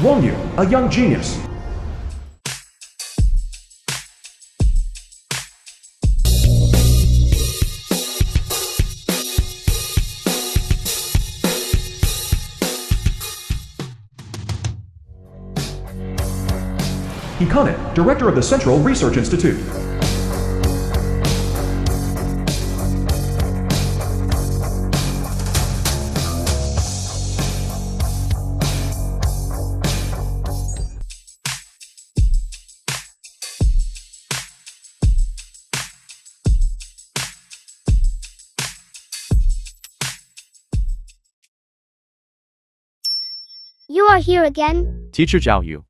Wang Yu, a young genius. Hikane, director of the Central Research Institute. You are here again? Teacher Zhao Yu.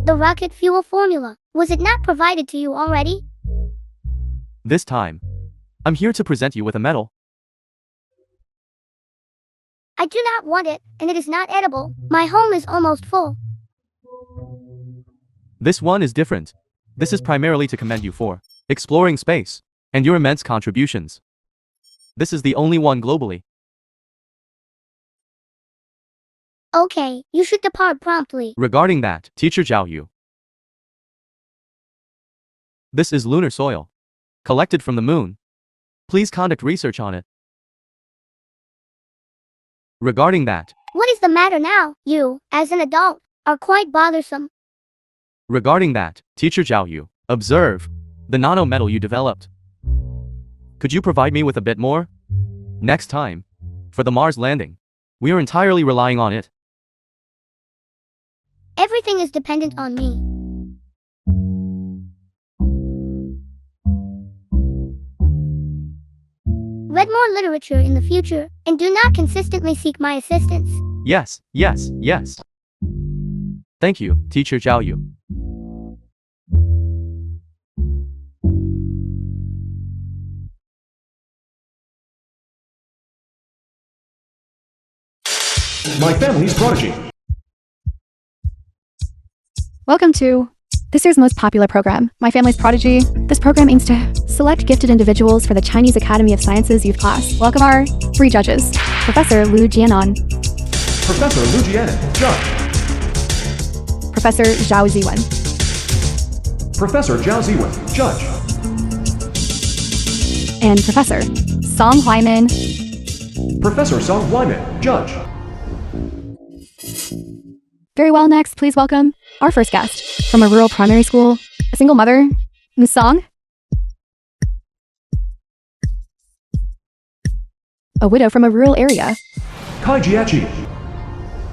The rocket fuel formula, was it not provided to you already? This time, I'm here to present you with a medal. I do not want it, and it is not edible. My home is almost full. This one is different. This is primarily to commend you for exploring space and your immense contributions. This is the only one globally. Okay, you should depart promptly. Regarding that, Teacher Zhao Yu. This is lunar soil, collected from the moon. Please conduct research on it. Regarding that. What is the matter now? You, as an adult, are quite bothersome. Regarding that, Teacher Zhao Yu. Observe the nano metal you developed. Could you provide me with a bit more? Next time, for the Mars landing, we are entirely relying on it. Everything is dependent on me. Read more literature in the future, and do not consistently seek my assistance. Yes, yes, yes. Thank you, Teacher Zhao Yu. My family's prodigy. Welcome to this year's most popular program, My Family's Prodigy. This program aims to select gifted individuals for the Chinese Academy of Sciences youth class. Welcome our 3 judges. Professor Lu Jianan. Professor Lu Jianan, judge. Professor Zhao Ziwen. Professor Zhao Ziwen, judge. And Professor Song Huaimin. Professor Song Huaimin, judge. Very well, next, please welcome our first guest from a rural primary school, a single mother, Ms. Song. A widow from a rural area. Kai Jiachi.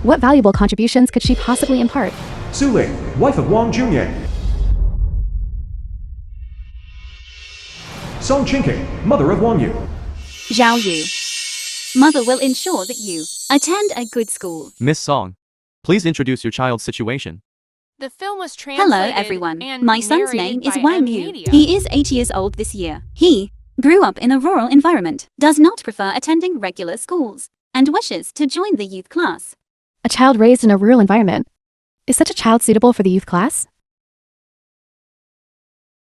What valuable contributions could she possibly impart? Su Ling, wife of Wang Junyang. Song Qingking, mother of Wang Yu. Zhao Yu. Mother will ensure that you attend a good school. Miss Song, please introduce your child's situation. The film was translated. Hello everyone, and my son's narrated name is by Wang M Yu. Media. He is 8 years old this year. He grew up in a rural environment, does not prefer attending regular schools, and wishes to join the youth class. A child raised in a rural environment. Is such a child suitable for the youth class?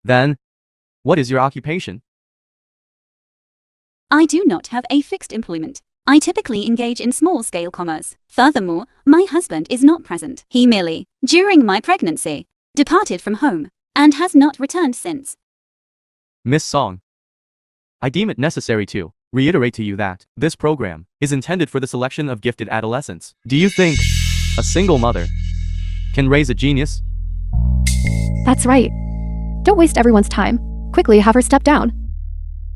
Then, what is your occupation? I do not have a fixed employment. I typically engage in small-scale commerce. Furthermore, my husband is not present. He merely, during my pregnancy, departed from home, and has not returned since. Miss Song, I deem it necessary to reiterate to you that this program is intended for the selection of gifted adolescents. Do you think a single mother can raise a genius? That's right. Don't waste everyone's time. Quickly have her step down.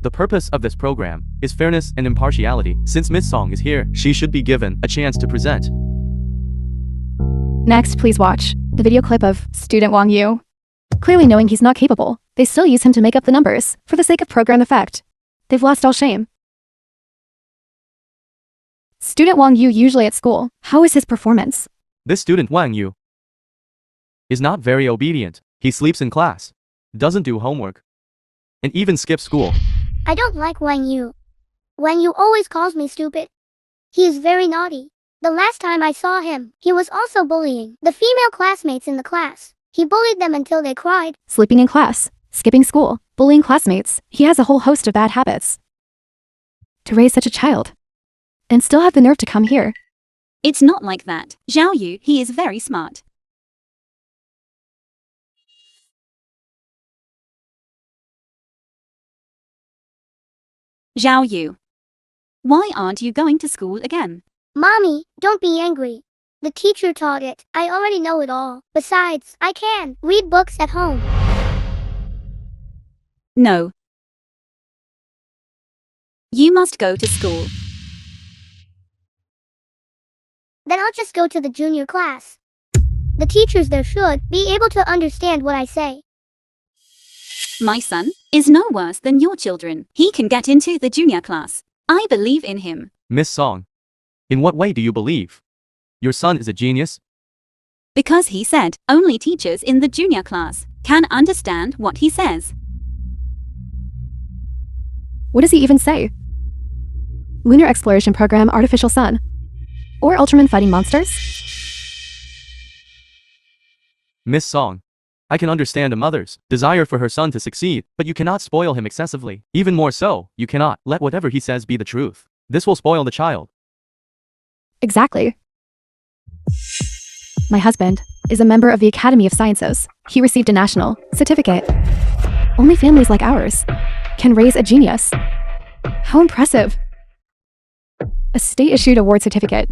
The purpose of this program is fairness and impartiality. Since Miss Song is here, she should be given a chance to present. Next, please watch the video clip of student Wang Yu. Clearly knowing he's not capable, they still use him to make up the numbers for the sake of program effect. They've lost all shame. Student Wang Yu usually at school. How is his performance? This student Wang Yu is not very obedient. He sleeps in class, doesn't do homework, and even skips school. I don't like Wang Yu. Wang Yu always calls me stupid. He is very naughty. The last time I saw him, he was also bullying the female classmates in the class. He bullied them until they cried. Sleeping in class, skipping school, bullying classmates. He has a whole host of bad habits. To raise such a child, and still have the nerve to come here. It's not like that. Zhao Yu, he is very smart. Zhao Yu. Why aren't you going to school again? Mommy, don't be angry. The teacher taught it. I already know it all. Besides, I can read books at home. No. You must go to school. Then I'll just go to the junior class. The teachers there should be able to understand what I say. My son is no worse than your children. He can get into the junior class. I believe in him. Miss Song. In what way do you believe? Your son is a genius? Because he said only teachers in the junior class can understand what he says. What does he even say? Lunar Exploration Program Artificial Sun? Or Ultraman fighting monsters? Miss Song. I can understand a mother's desire for her son to succeed, but you cannot spoil him excessively. Even more so, you cannot let whatever he says be the truth. This will spoil the child. Exactly. My husband is a member of the Academy of Sciences. He received a national certificate. Only families like ours can raise a genius. How impressive. A state-issued award certificate.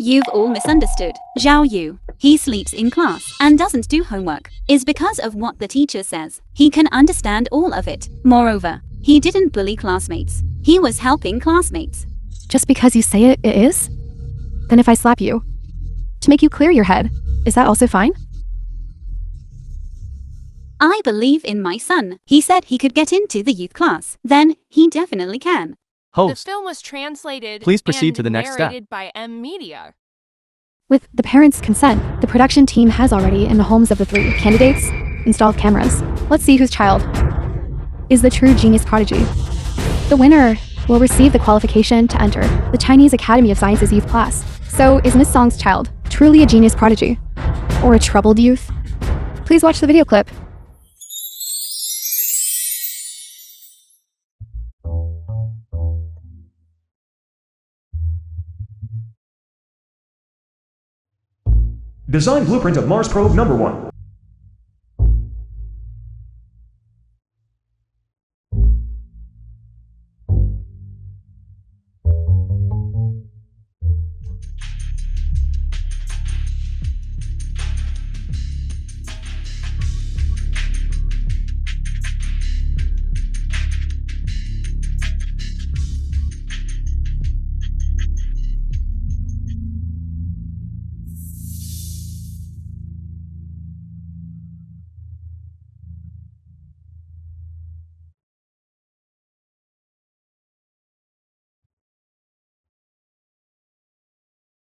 You've all misunderstood. Zhao Yu, he sleeps in class and doesn't do homework, is because of what the teacher says. He can understand all of it. Moreover, he didn't bully classmates. He was helping classmates. Just because you say it is? Then if I slap you, to make you clear your head, is that also fine? I believe in my son. He said he could get into the youth class. Then he definitely can. The Host. film was translated Please proceed and to the next step. narrated by M Media. With the parents' consent, the production team has already, in the homes of the 3 candidates, installed cameras. Let's see whose child is the true genius prodigy. The winner will receive the qualification to enter the Chinese Academy of Sciences youth class. So, is Miss Song's child truly a genius prodigy? Or a troubled youth? Please watch the video clip. Design blueprint of Mars probe number 1.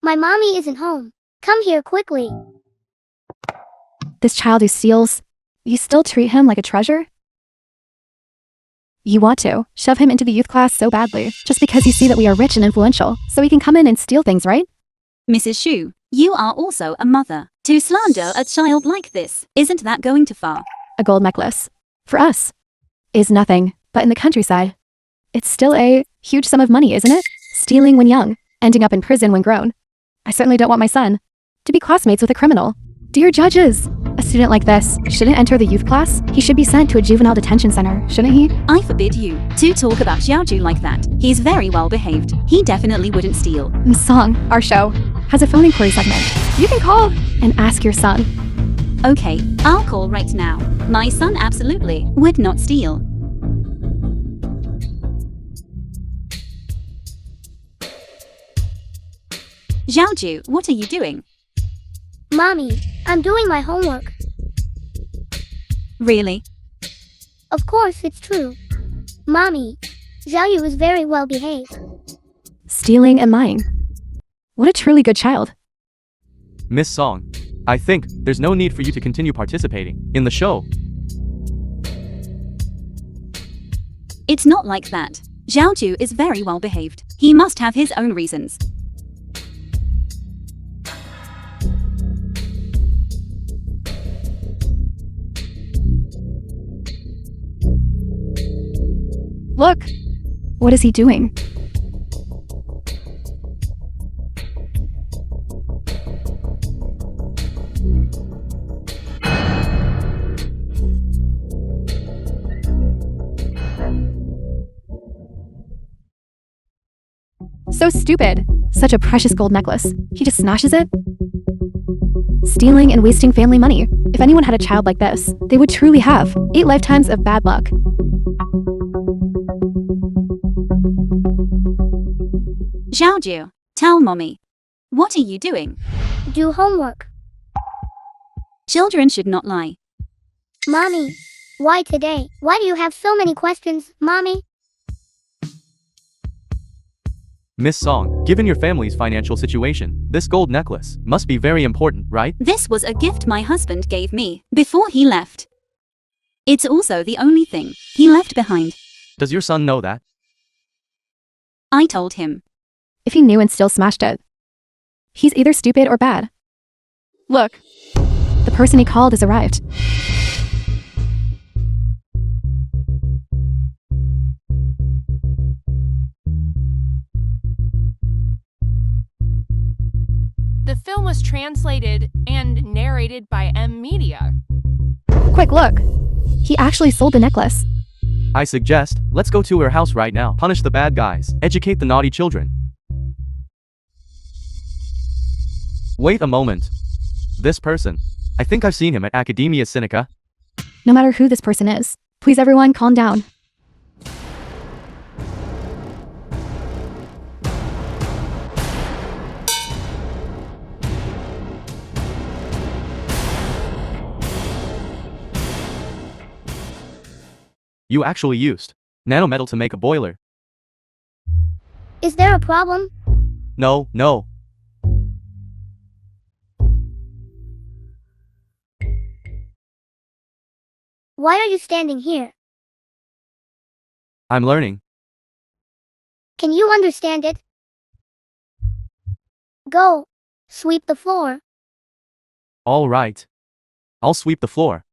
My mommy isn't home. Come here quickly. This child who steals, you still treat him like a treasure? You want to shove him into the youth class so badly, just because you see that we are rich and influential, so he can come in and steal things, right? Mrs. Xu, you are also a mother. To slander a child like this, isn't that going too far? A gold necklace, for us, is nothing, but in the countryside, it's still a huge sum of money, isn't it? Stealing when young, ending up in prison when grown. I certainly don't want my son to be classmates with a criminal. Dear judges, a student like this shouldn't enter the youth class. He should be sent to a juvenile detention center, shouldn't he? I forbid you to talk about Xiaoju like that. He's very well behaved. He definitely wouldn't steal. Miss Song, our show, has a phone inquiry segment. You can call and ask your son. Okay, I'll call right now. My son absolutely would not steal. Xiaoju, what are you doing? Mommy, I'm doing my homework. Really? Of course, it's true. Mommy, Zhao Yu is very well behaved. Stealing and lying. What a truly good child. Miss Song. I think there's no need for you to continue participating in the show. It's not like that. Xiaoju is very well behaved. He must have his own reasons. Look, what is he doing? So stupid. Such a precious gold necklace. He just smashes it? Stealing and wasting family money. If anyone had a child like this, they would truly have 8 lifetimes of bad luck. Xiaoju, tell mommy. What are you doing? Do homework. Children should not lie. Mommy. Why today? Why do you have so many questions, Mommy? Miss Song, given your family's financial situation, this gold necklace must be very important, right? This was a gift my husband gave me before he left. It's also the only thing he left behind. Does your son know that? I told him. If he knew and still smashed it, he's either stupid or bad. Look, the person he called has arrived. The film was translated and narrated by M Media. Quick, look. He actually sold the necklace. I suggest, let's go to her house right now. Punish the bad guys. Educate the naughty children. Wait a moment. This person. I think I've seen him at Academia Sinica. No matter who this person is, please everyone calm down. You actually used nanometal to make a boiler. Is there a problem? No, no. Why are you standing here? I'm learning. Can you understand it? Go. Sweep the floor. All right. I'll sweep the floor.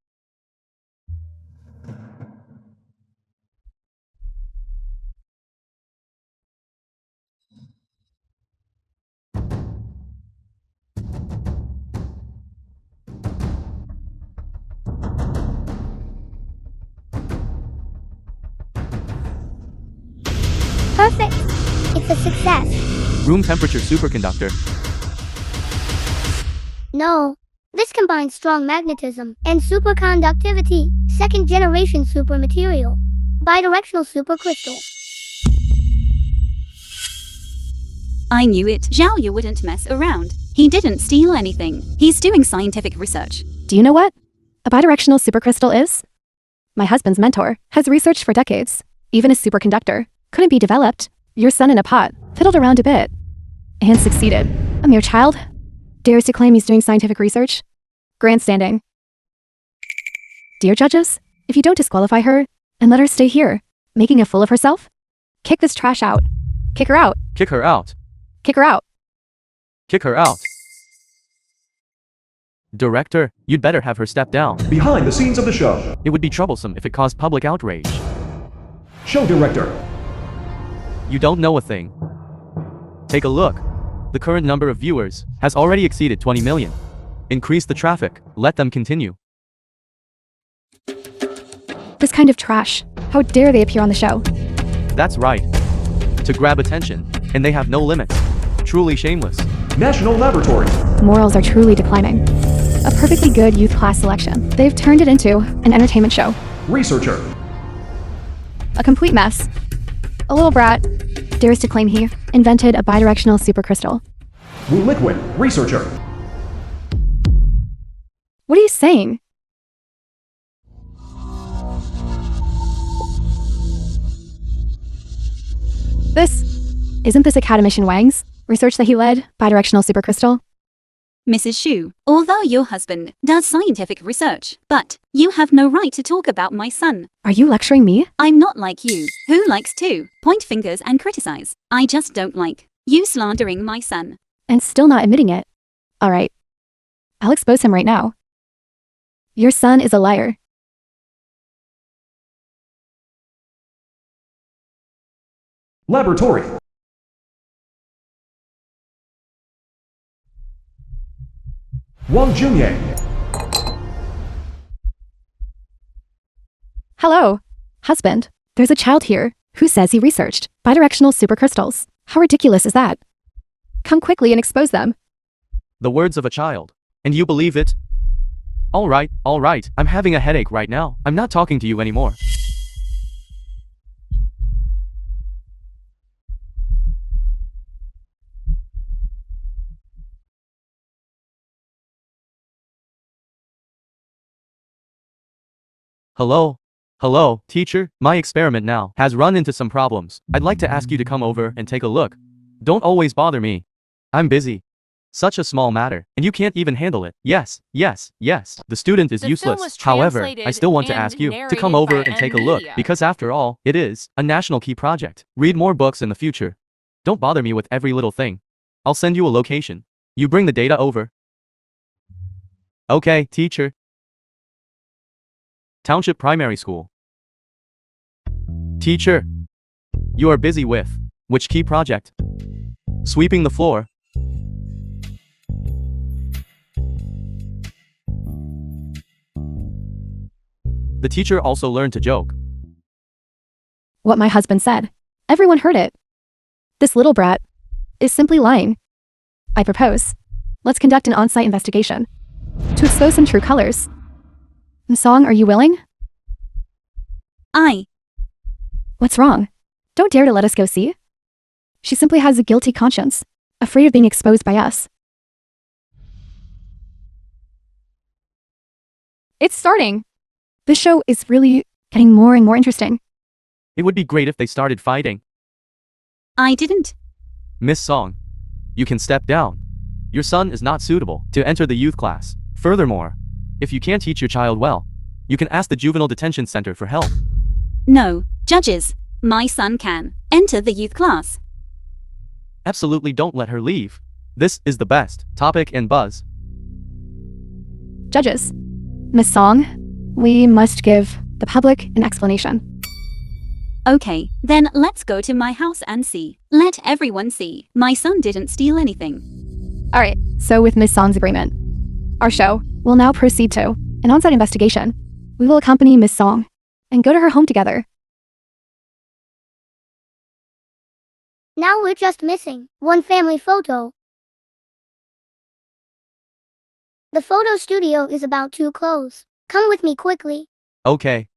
Perfect. It's a success. Room temperature superconductor. No. This combines strong magnetism and superconductivity. Second generation supermaterial. Bidirectional supercrystal. I knew it. Zhao Yu wouldn't mess around. He didn't steal anything. He's doing scientific research. Do you know what a bidirectional supercrystal is? My husband's mentor has researched for decades. Even a superconductor couldn't be developed. Your son in a pot fiddled around a bit and succeeded. A mere child dares to claim he's doing scientific research? Grandstanding. Dear judges, if you don't disqualify her and let her stay here, making a fool of herself, kick this trash out. Kick her out. Kick her out. Kick her out. Kick her out. Director, you'd better have her step down. Behind the scenes of the show. It would be troublesome if it caused public outrage. Show director. You don't know a thing. Take a look. The current number of viewers has already exceeded 20 million. Increase the traffic. Let them continue. This kind of trash. How dare they appear on the show? That's right. To grab attention, and they have no limits. Truly shameless. National Laboratory. Morals are truly declining. A perfectly good youth class selection. They've turned it into an entertainment show. Researcher. A complete mess. A little brat dares to claim he invented a bidirectional supercrystal. Wu Liquid. Researcher. What are you saying? Isn't this Academician Wang's research that he led, bidirectional supercrystal? Mrs. Xu, although your husband does scientific research, but you have no right to talk about my son. Are you lecturing me? I'm not like you, who likes to point fingers and criticize. I just don't like you slandering my son. And still not admitting it. All right. I'll expose him right now. Your son is a liar. Laboratory. Wang Junye. Hello, husband. There's a child here who says he researched bidirectional supercrystals. How ridiculous is that? Come quickly and expose them. The words of a child. And you believe it? All right, I'm having a headache right now. I'm not talking to you anymore. Hello? Hello, teacher? My experiment now has run into some problems. I'd like to ask you to come over and take a look. Don't always bother me. I'm busy. Such a small matter, and you can't even handle it. Yes. The student is The film useless. was However, I translated still want to and ask you to narrated come over by and take a look, NVIDIA. because after all, it is a national key project. Read more books in the future. Don't bother me with every little thing. I'll send you a location. You bring the data over. Okay, teacher. Township Primary School. Teacher. You are busy with which key project? Sweeping the floor. The teacher also learned to joke. What my husband said. Everyone heard it. This little brat is simply lying. I propose. Let's conduct an on-site investigation to expose some true colors. Song, are you willing? What's wrong? Don't dare to let us go see. She simply has a guilty conscience, afraid of being exposed by us. It's starting. This show is really getting more and more interesting. It would be great if they started fighting. I didn't. Miss Song, you can step down. Your son is not suitable to enter the youth class. Furthermore, if you can't teach your child well, you can ask the juvenile detention center for help. No, judges. My son can enter the youth class. Absolutely don't let her leave. This is the best topic and buzz. Judges. Miss Song, we must give the public an explanation. Okay, then let's go to my house and see. Let everyone see. My son didn't steal anything. Alright, so with Miss Song's agreement, our show will now proceed to an on-site investigation. We will accompany Miss Song and go to her home together. Now we're just missing one family photo. The photo studio is about to close. Come with me quickly. Okay.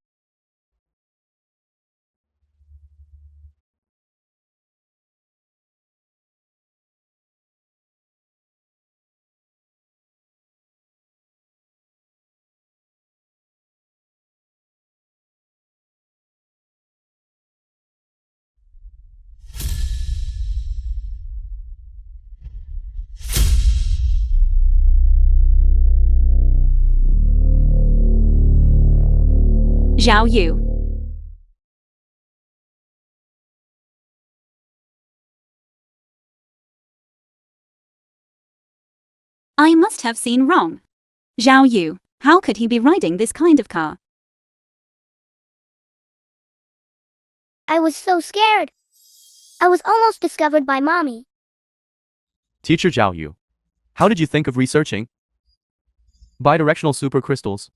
Zhao Yu. I must have seen wrong. Zhao Yu, how could he be riding this kind of car? I was so scared. I was almost discovered by Mommy. Teacher Zhao Yu, how did you think of researching bidirectional supercrystals?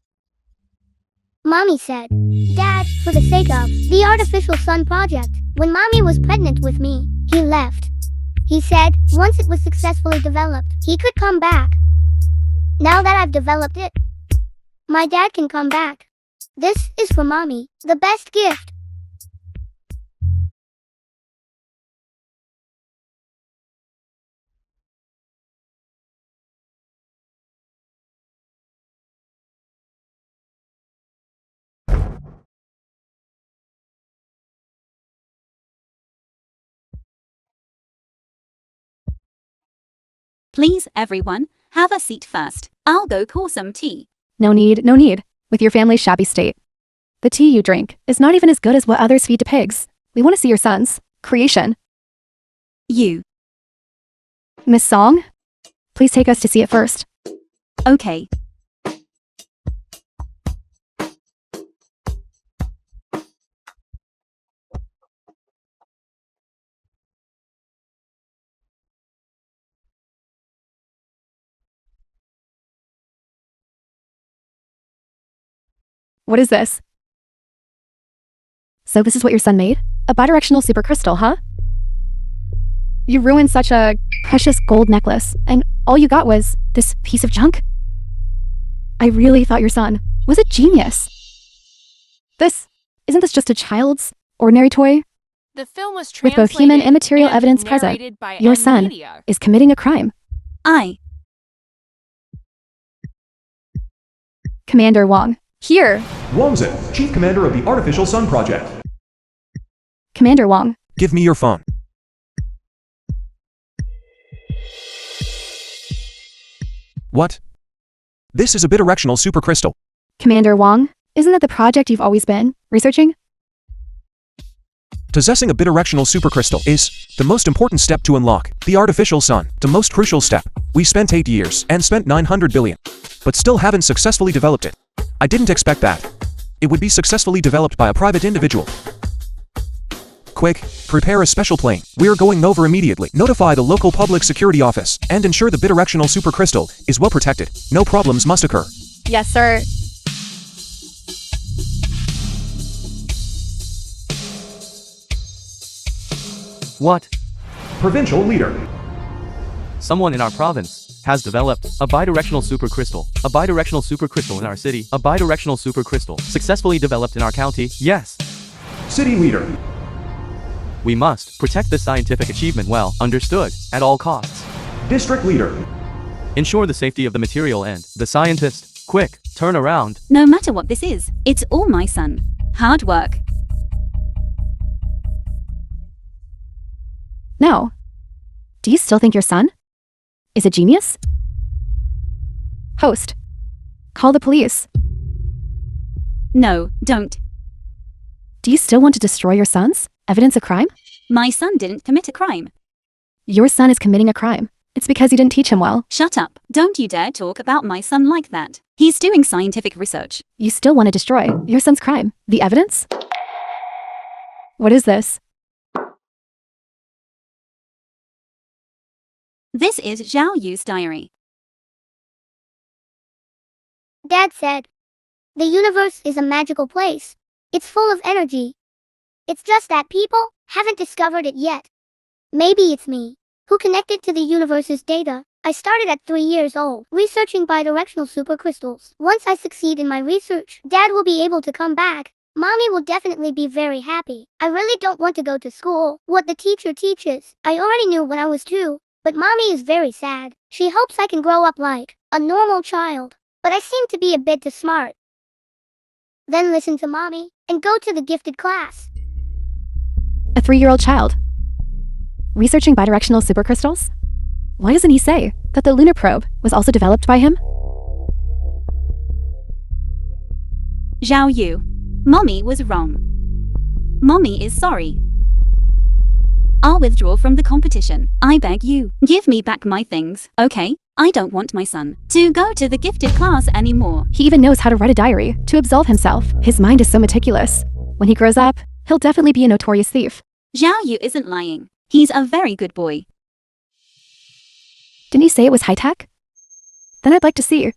Mommy said, Dad, for the sake of the artificial sun project, when Mommy was pregnant with me, he left. He said, once it was successfully developed, he could come back. Now that I've developed it, my dad can come back. This is for Mommy, the best gift. Please, everyone, have a seat first. I'll go pour some tea. No need, with your family's shabby state. The tea you drink is not even as good as what others feed to pigs. We want to see your son's creation. You. Miss Song, please take us to see it first. Okay. What is this? So this is what your son made? A bidirectional supercrystal, huh? You ruined such a precious gold necklace, and all you got was this piece of junk? I really thought your son was a genius. Isn't this just a child's ordinary toy? The film was With translated both human and material and evidence present, narrated by your N son Media. is committing a crime. Commander Wong. Here. Wongzin, Chief Commander of the Artificial Sun Project. Commander Wong. Give me your phone. What? This is a bidirectional supercrystal. Commander Wong, isn't that the project you've always been researching? Possessing a bidirectional supercrystal is the most important step to unlock the artificial sun, the most crucial step. We spent 8 years and spent 900 billion, but still haven't successfully developed it. I didn't expect that. It would be successfully developed by a private individual. Quick, prepare a special plane. We're going over immediately. Notify the local public security office and ensure the bidirectional supercrystal is well protected. No problems must occur. Yes, sir. What? Provincial Leader. Someone in our province has developed a bidirectional supercrystal. A bidirectional supercrystal in our city. A bidirectional supercrystal successfully developed in our county. Yes. City Leader. We must protect this scientific achievement well, understood, at all costs. District Leader. Ensure the safety of the material and the scientist. Quick, turn around. No matter what this is, it's all my son. Hard work. No. Do you still think your son is a genius? Host. Call the police. No, don't. Do you still want to destroy your son's evidence of crime? My son didn't commit a crime. Your son is committing a crime. It's because you didn't teach him well. Shut up. Don't you dare talk about my son like that. He's doing scientific research. You still want to destroy your son's crime. The evidence? What is this? This is Zhao Yu's diary. Dad said, the universe is a magical place. It's full of energy. It's just that people haven't discovered it yet. Maybe it's me who connected to the universe's data. I started at 3 years old, researching bidirectional supercrystals. Once I succeed in my research, Dad will be able to come back. Mommy will definitely be very happy. I really don't want to go to school. What the teacher teaches, I already knew when I was 2. But Mommy is very sad. She hopes I can grow up like a normal child. But I seem to be a bit too smart. Then listen to Mommy and go to the gifted class. A 3-year-old child. Researching bidirectional supercrystals? Why doesn't he say that the lunar probe was also developed by him? Zhao Yu. Mommy was wrong. Mommy is sorry. I'll withdraw from the competition. I beg you, give me back my things, okay? I don't want my son to go to the gifted class anymore. He even knows how to write a diary to absolve himself. His mind is so meticulous. When he grows up, he'll definitely be a notorious thief. Zhao Yu isn't lying. He's a very good boy. Didn't he say it was high-tech? Then I'd like to see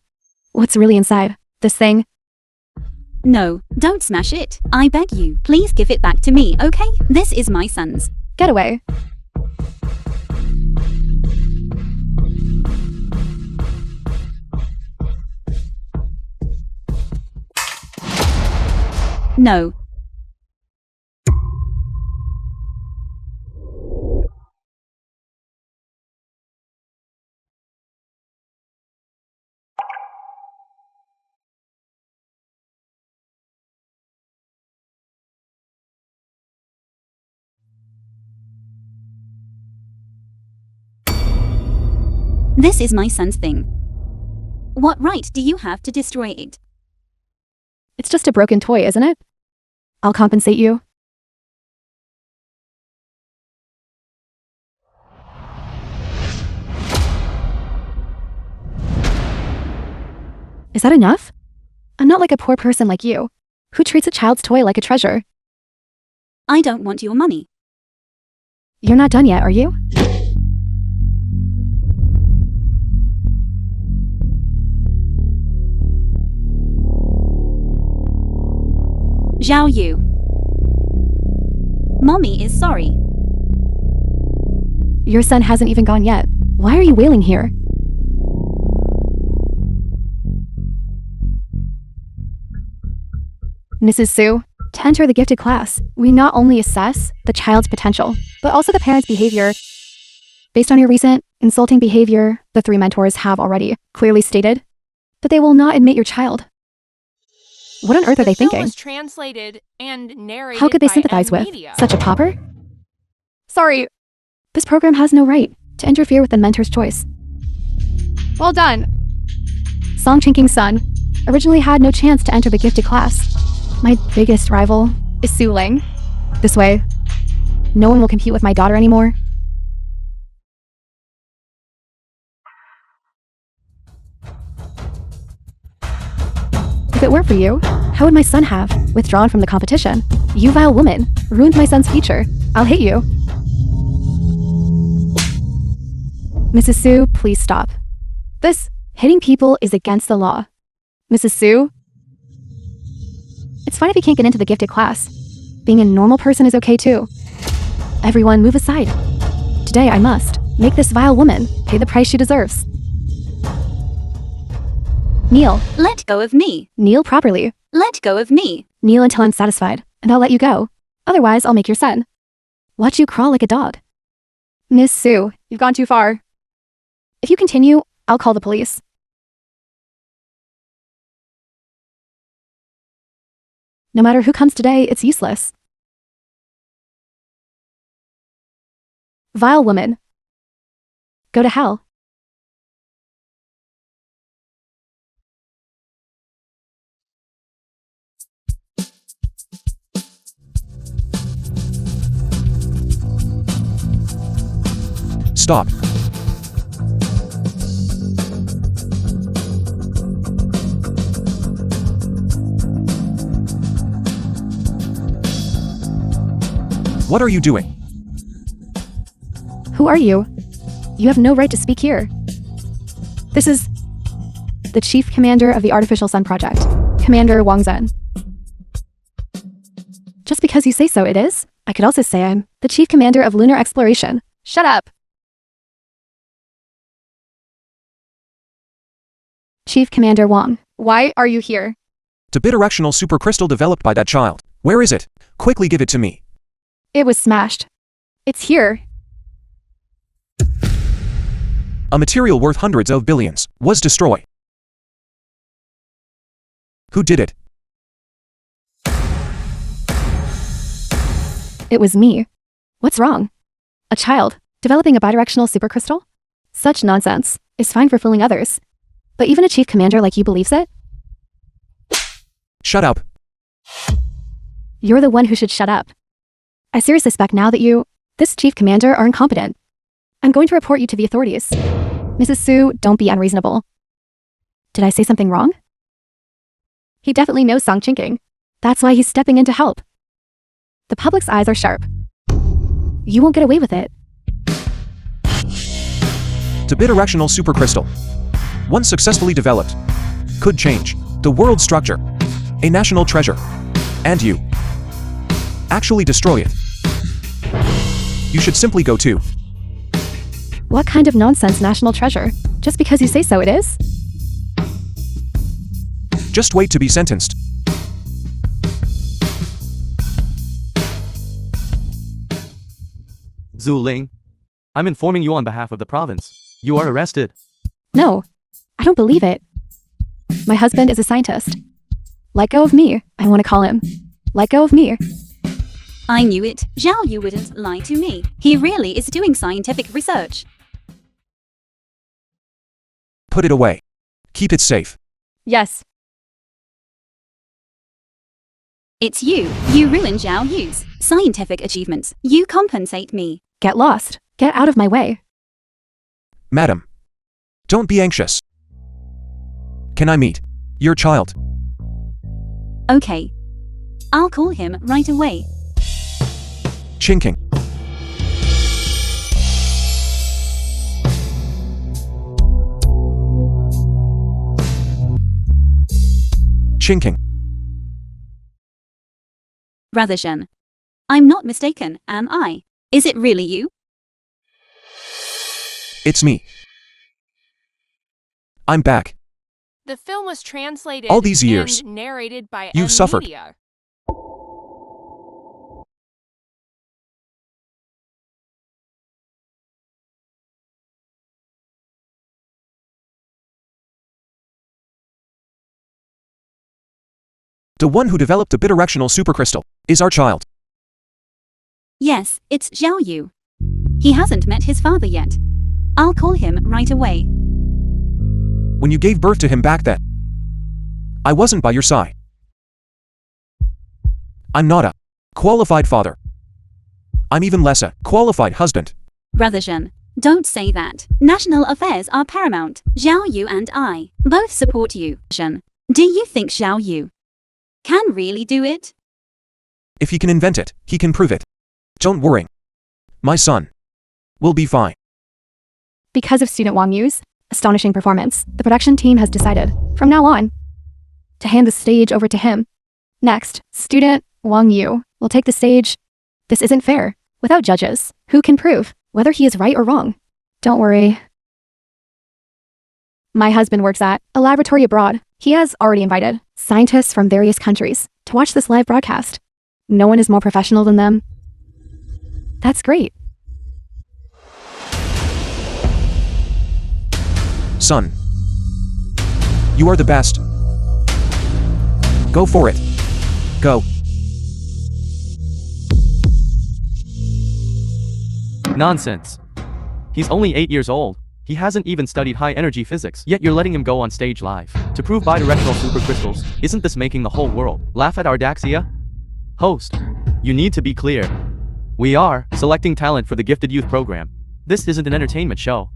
what's really inside this thing. No, don't smash it. I beg you, please give it back to me, okay? This is my son's. Get away. No. This is my son's thing. What right do you have to destroy it? It's just a broken toy, isn't it? I'll compensate you. Is that enough? I'm not like a poor person like you, who treats a child's toy like a treasure. I don't want your money. You're not done yet, are you? Zhao Yu. Mommy is sorry. Your son hasn't even gone yet. Why are you wailing here? Mrs. Su, to enter the gifted class, we not only assess the child's potential, but also the parent's behavior. Based on your recent insulting behavior, the 3 mentors have already clearly stated that they will not admit your child. What on earth are they The film thinking? was translated and narrated How could they by sympathize with Media. such a pauper? Sorry, this program has no right to interfere with the mentor's choice. Well done. Song Chinking's son originally had no chance to enter the gifted class. My biggest rival is Su Ling. This way, no one will compete with my daughter anymore. If it weren't for you, how would my son have withdrawn from the competition? You vile woman ruined my son's future. I'll hit you. Mrs. Su, please stop. This hitting people is against the law. Mrs. Su? It's fine if you can't get into the gifted class. Being a normal person is okay too. Everyone move aside. Today I must make this vile woman pay the price she deserves. Kneel. Let go of me. Kneel properly. Let go of me. Kneel until I'm satisfied, and I'll let you go. Otherwise, I'll make your son watch you crawl like a dog. Miss Su, you've gone too far. If you continue, I'll call the police. No matter who comes today, it's useless. Vile woman. Go to hell. Stop. What are you doing? Who are you? You have no right to speak here. This is the Chief Commander of the Artificial Sun Project, Commander Wang Zhen. Just because you say so, it is. I could also say I'm the Chief Commander of Lunar Exploration. Shut up! Chief Commander Wang, why are you here? The bidirectional supercrystal developed by that child. Where is it? Quickly give it to me. It was smashed. It's here. A material worth hundreds of billions was destroyed. Who did it? It was me. What's wrong? A child developing a bidirectional supercrystal? Such nonsense is fine for fooling others. But even a chief commander like you believes it? Shut up. You're the one who should shut up. I seriously suspect now that you, this chief commander, are incompetent. I'm going to report you to the authorities. Mrs. Su, don't be unreasonable. Did I say something wrong? He definitely knows Song Chinking. That's why he's stepping in to help. The public's eyes are sharp. You won't get away with it. The bidirectional supercrystal, once successfully developed, could change the world structure, a national treasure, and you actually destroy it. You should simply go to. What kind of nonsense national treasure? Just because you say so, it is? Just wait to be sentenced. Zhu Ling, I'm informing you on behalf of the province. You are arrested. No, I don't believe it. My husband is a scientist. Let go of me, I want to call him. Let go of me. I knew it. Zhao Yu wouldn't lie to me. He really is doing scientific research. Put it away. Keep it safe. Yes. It's you. You ruined Zhao Yu's scientific achievements. You compensate me. Get lost. Get out of my way. Madam, don't be anxious. Can I meet your child? Okay. I'll call him right away. Chinking. Chinking. Radhishan. I'm not mistaken, am I? Is it really you? It's me. I'm back. The film was translated All these years, and narrated by you've suffered. Media. The one who developed the bidirectional supercrystal is our child. Yes, it's Xiao Yu. He hasn't met his father yet. I'll call him right away. When you gave birth to him back then, I wasn't by your side. I'm not a qualified father. I'm even less a qualified husband. Brother Zhen, don't say that. National affairs are paramount. Xiao Yu and I both support you. Zhen, do you think Xiao Yu can really do it? If he can invent it, he can prove it. Don't worry. My son will be fine. Because of student Wang Yu's astonishing performance, the production team has decided, from now on, to hand the stage over to him. Next, student Wang Yu will take the stage. This isn't fair. Without judges, who can prove whether he is right or wrong? Don't worry. My husband works at a laboratory abroad. He has already invited scientists from various countries to watch this live broadcast. No one is more professional than them. That's great. Son, you are the best. Go for it. Go. Nonsense. He's only 8 years old. He hasn't even studied high-energy physics, yet you're letting him go on stage live to prove bidirectional supercrystals. Isn't this making the whole world laugh at our Daxia? Host, you need to be clear. We are selecting talent for the Gifted Youth program. This isn't an entertainment show.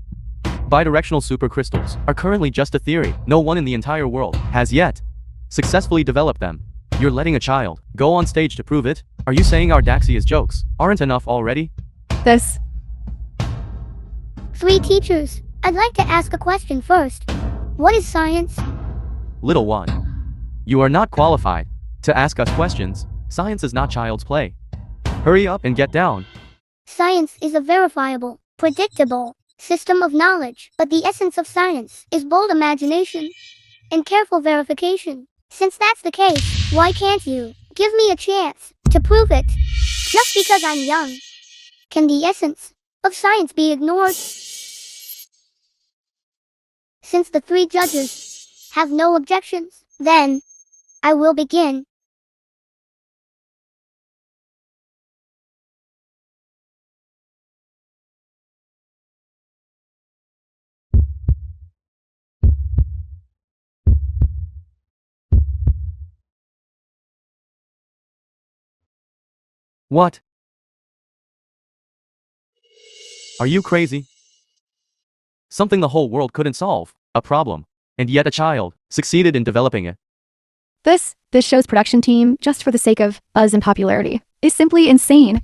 Bidirectional supercrystals are currently just a theory. No one in the entire world has yet successfully developed them. You're letting a child go on stage to prove it? Are you saying our Daxia's jokes aren't enough already? This. 3 teachers, I'd like to ask a question first. What is science? Little one, you are not qualified to ask us questions. Science is not child's play. Hurry up and get down. Science is a verifiable, predictable system of knowledge, but the essence of science is bold imagination and careful verification. Since that's the case, why can't you give me a chance to prove it? Just because I'm young. Can the essence of science be ignored? Since the 3 judges have no objections, then I will begin. What? Are you crazy? Something the whole world couldn't solve, a problem, and yet a child succeeded in developing it. This show's production team, just for the sake of buzz and popularity, is simply insane.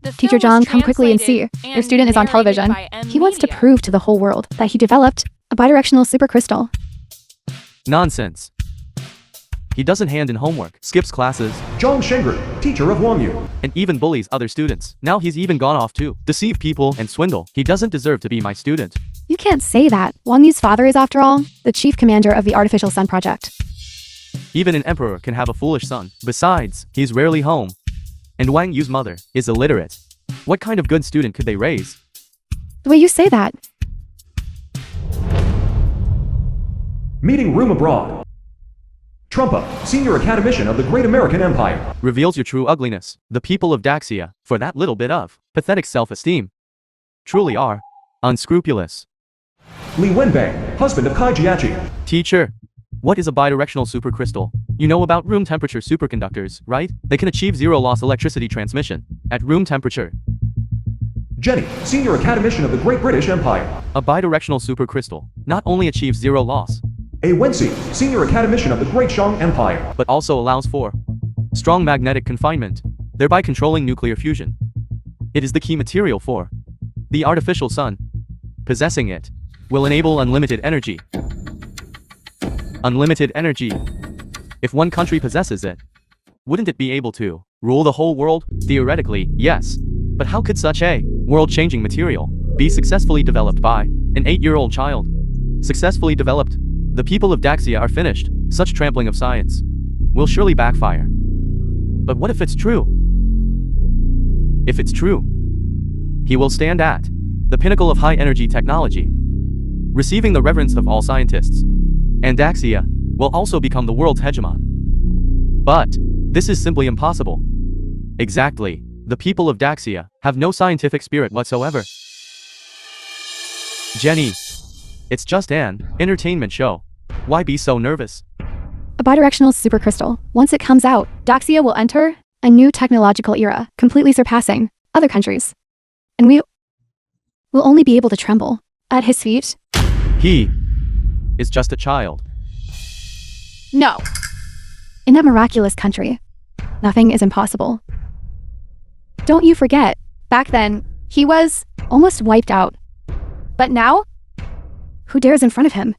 The Teacher film was Zhang, come quickly and see. translated Your student is on narrated television. by He wants to Media. prove to the whole world that he developed a bidirectional supercrystal. Nonsense. He doesn't hand in homework, skips classes, Zhang Shengru, teacher of Wang Yu. and even bullies other students. Now he's even gone off to deceive people and swindle. He doesn't deserve to be my student. You can't say that. Wang Yu's father is, after all, the chief commander of the Artificial Sun Project. Even an emperor can have a foolish son. Besides, he's rarely home. And Wang Yu's mother is illiterate. What kind of good student could they raise? The way you say that. Meeting room abroad. Trumpa, senior academician of the Great American Empire. Reveals your true ugliness. The people of Daxia, for that little bit of pathetic self-esteem, truly are unscrupulous. Li Wenbei, husband of Kai Jiachi. Teacher, what is a bidirectional supercrystal? You know about room temperature superconductors, right? They can achieve zero-loss electricity transmission at room temperature. Jenny, senior academician of the Great British Empire. A bidirectional supercrystal not only achieves zero loss, A Wensi, senior academician of the Great Shang Empire. but also allows for strong magnetic confinement, thereby controlling nuclear fusion. It is the key material for the artificial sun. Possessing it will enable unlimited energy. Unlimited energy. If one country possesses it, wouldn't it be able to rule the whole world? Theoretically, yes. But how could such a world-changing material be successfully developed by an 8-year-old child. Successfully developed. The people of Daxia are finished. Such trampling of science will surely backfire. But what if it's true? If it's true, he will stand at the pinnacle of high-energy technology, receiving the reverence of all scientists. And Daxia will also become the world's hegemon. But this is simply impossible. Exactly. The people of Daxia have no scientific spirit whatsoever. Jenny, it's just an entertainment show. Why be so nervous? A bidirectional supercrystal. Once it comes out, Daxia will enter a new technological era, completely surpassing other countries. And we will only be able to tremble at his feet. He is just a child. No. In that miraculous country, nothing is impossible. Don't you forget, back then, he was almost wiped out. But now, who dares in front of him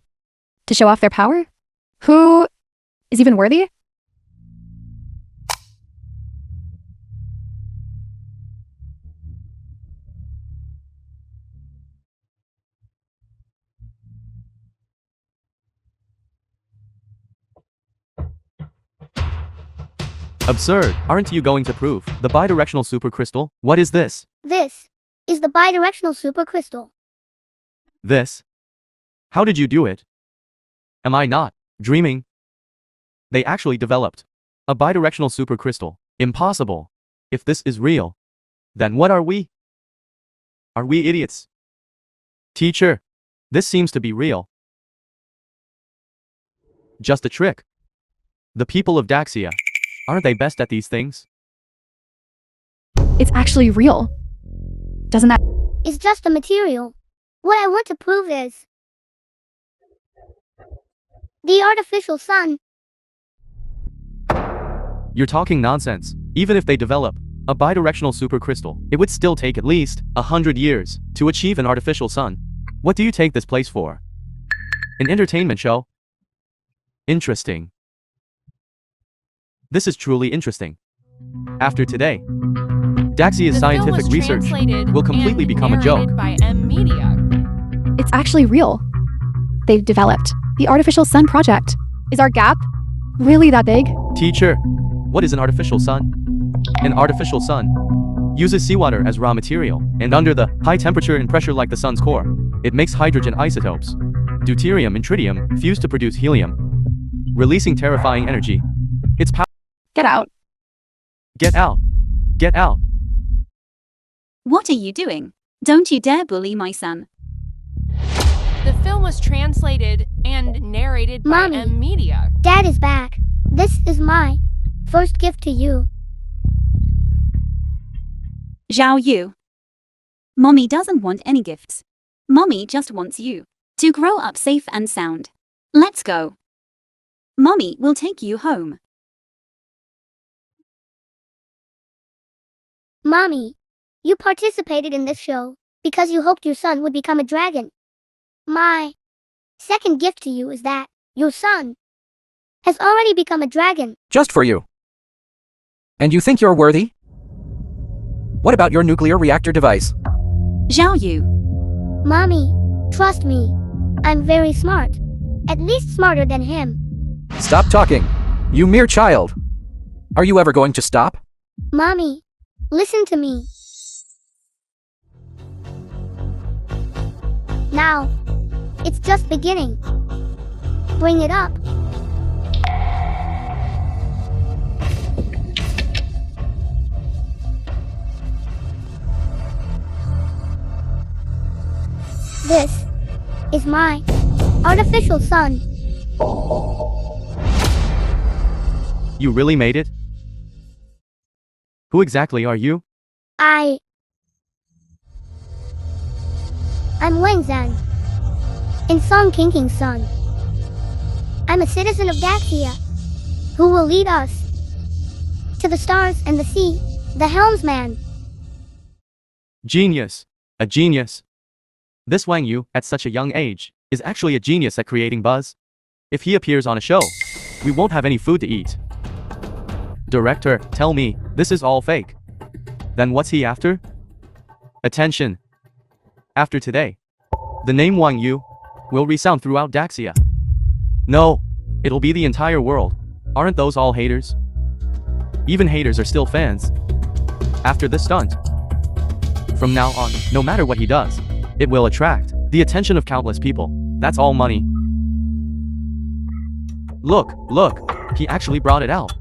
to show off their power? Who is even worthy? Absurd. Aren't you going to prove the bidirectional supercrystal? What is this? This is the bidirectional supercrystal. This? How did you do it? Am I not dreaming? They actually developed a bidirectional supercrystal. Impossible. If this is real, then what are we? Are we idiots? Teacher, this seems to be real. Just a trick. The people of Daxia, aren't they best at these things? It's actually real. Doesn't that? It's just a material. What I want to prove is the artificial sun. You're talking nonsense. Even if they develop a bidirectional supercrystal, it would still take at least 100 years to achieve an artificial sun. What do you take this place for? An entertainment show? Interesting. This is truly interesting. After today, Daxia's scientific research will completely become a joke. By M Media. It's actually real. They've developed the artificial sun project. Is our gap really that big? Teacher, what is an artificial sun? An artificial sun uses seawater as raw material, and under the high temperature and pressure like the sun's core, it makes hydrogen isotopes, deuterium and tritium, fuse to produce helium, releasing terrifying energy. Its power. Get out. Get out. Get out. What are you doing? Don't you dare bully my son. The film was translated and narrated by Mommy. M Media. Dad is back. This is my first gift to you. Zhao Yu. Mommy doesn't want any gifts. Mommy just wants you to grow up safe and sound. Let's go. Mommy will take you home. Mommy, you participated in this show because you hoped your son would become a dragon. My second gift to you is that your son has already become a dragon. Just for you. And you think you're worthy? What about your nuclear reactor device? Zhao Yu. Mommy, trust me. I'm very smart. At least smarter than him. Stop talking. You mere child. Are you ever going to stop? Mommy, listen to me. Now, it's just beginning. Bring it up. This is my artificial sun. You really made it? Who exactly are you? I'm Wang Zhan. In Song King's son. I'm a citizen of Daxia, who will lead us to the stars and the sea, the helmsman. Genius. A genius. This Wang Yu, at such a young age, is actually a genius at creating buzz. If he appears on a show, we won't have any food to eat. Director, tell me, this is all fake. Then what's he after? Attention. After today, the name Wang Yu will resound throughout Daxia. No, it'll be the entire world. Aren't those all haters? Even haters are still fans. After this stunt, from now on, no matter what he does, it will attract the attention of countless people. That's all money. Look, he actually brought it out.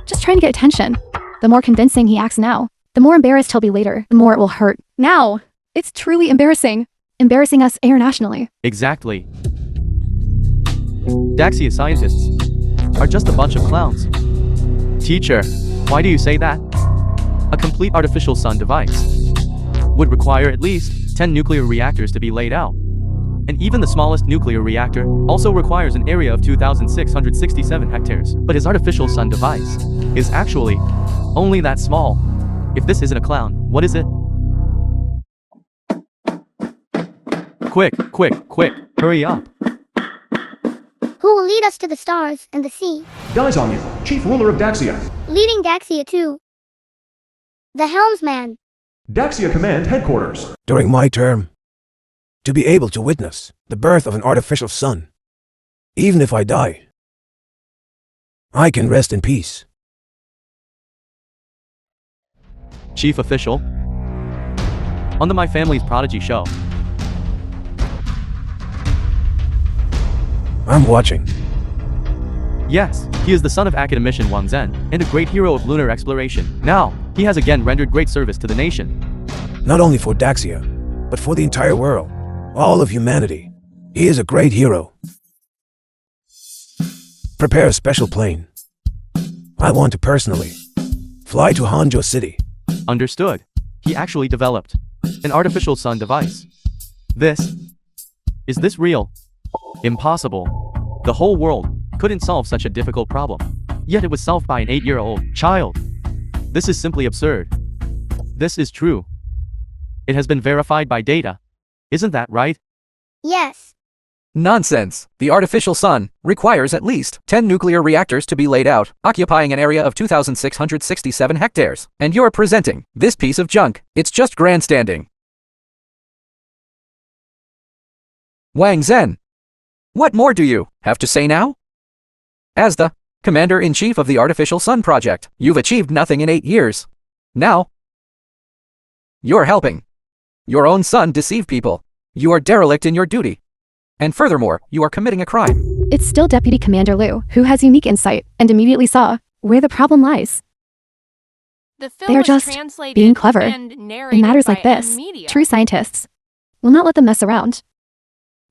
Just trying to get attention. The more convincing he acts now, the more embarrassed he'll be later, the more it will hurt. Now, it's truly embarrassing. Embarrassing us internationally. Exactly. Daxia scientists are just a bunch of clowns. Teacher, why do you say that? A complete artificial sun device would require at least 10 nuclear reactors to be laid out. And even the smallest nuclear reactor also requires an area of 2,667 hectares. But his artificial sun device is actually only that small. If this isn't a clown, what is it? Quick, hurry up. Who will lead us to the stars and the sea? Dies on you, chief ruler of Daxia. Leading Daxia to the helmsman. Daxia Command Headquarters. During my term, to be able to witness the birth of an artificial sun, even if I die, I can rest in peace. Chief official, on the My Family's Prodigy show. I'm watching. Yes, he is the son of academician Wang Zhen and a great hero of lunar exploration. Now, he has again rendered great service to the nation. Not only for Daxia, but for the entire world, all of humanity. He is a great hero. Prepare a special plane. I want to personally fly to Hangzhou City. Understood. He actually developed an artificial sun device. Is this real? Impossible. The whole world couldn't solve such a difficult problem. Yet it was solved by an 8-year-old child. This is simply absurd. This is true. It has been verified by data. Isn't that right? Yes. Nonsense. The artificial sun requires at least 10 nuclear reactors to be laid out, occupying an area of 2,667 hectares. And you're presenting this piece of junk. It's just grandstanding. Wang Zhen, what more do you have to say now? As the Commander-in-Chief of the Artificial Sun Project, you've achieved nothing in 8 years. Now, you're helping your own son deceive people. You are derelict in your duty. And furthermore, you are committing a crime. It's still Deputy Commander Liu, who has unique insight and immediately saw where the problem lies. The film They're was just translated being clever. and In narrated matters by like this, media. true scientists will not let them mess around.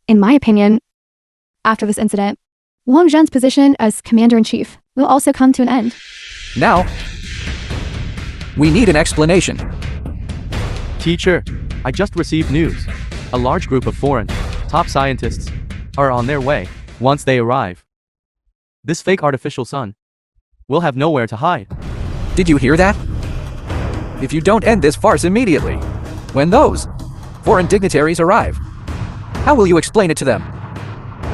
In my opinion, after this incident, Wang Zhen's position as Commander-in-Chief will also come to an end. Now, we need an explanation. Teacher, I just received news. A large group of foreign top scientists are on their way. Once they arrive, this fake artificial sun will have nowhere to hide. Did you hear that? If you don't end this farce immediately, when those foreign dignitaries arrive, how will you explain it to them?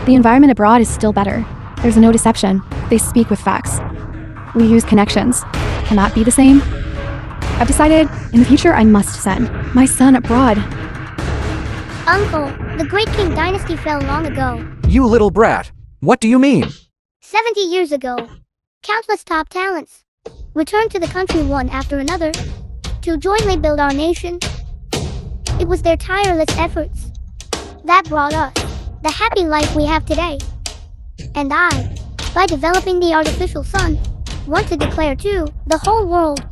The environment abroad is still better. There's no deception. They speak with facts. We use connections. Can that be the same? I've decided, in the future I must send my son abroad. Uncle, the Great King Dynasty fell long ago. You little brat. What do you mean? 70 years ago. Countless top talents returned to the country one after another to jointly build our nation. It was their tireless efforts that brought us the happy life we have today. And I, by developing the artificial sun, want to declare to the whole world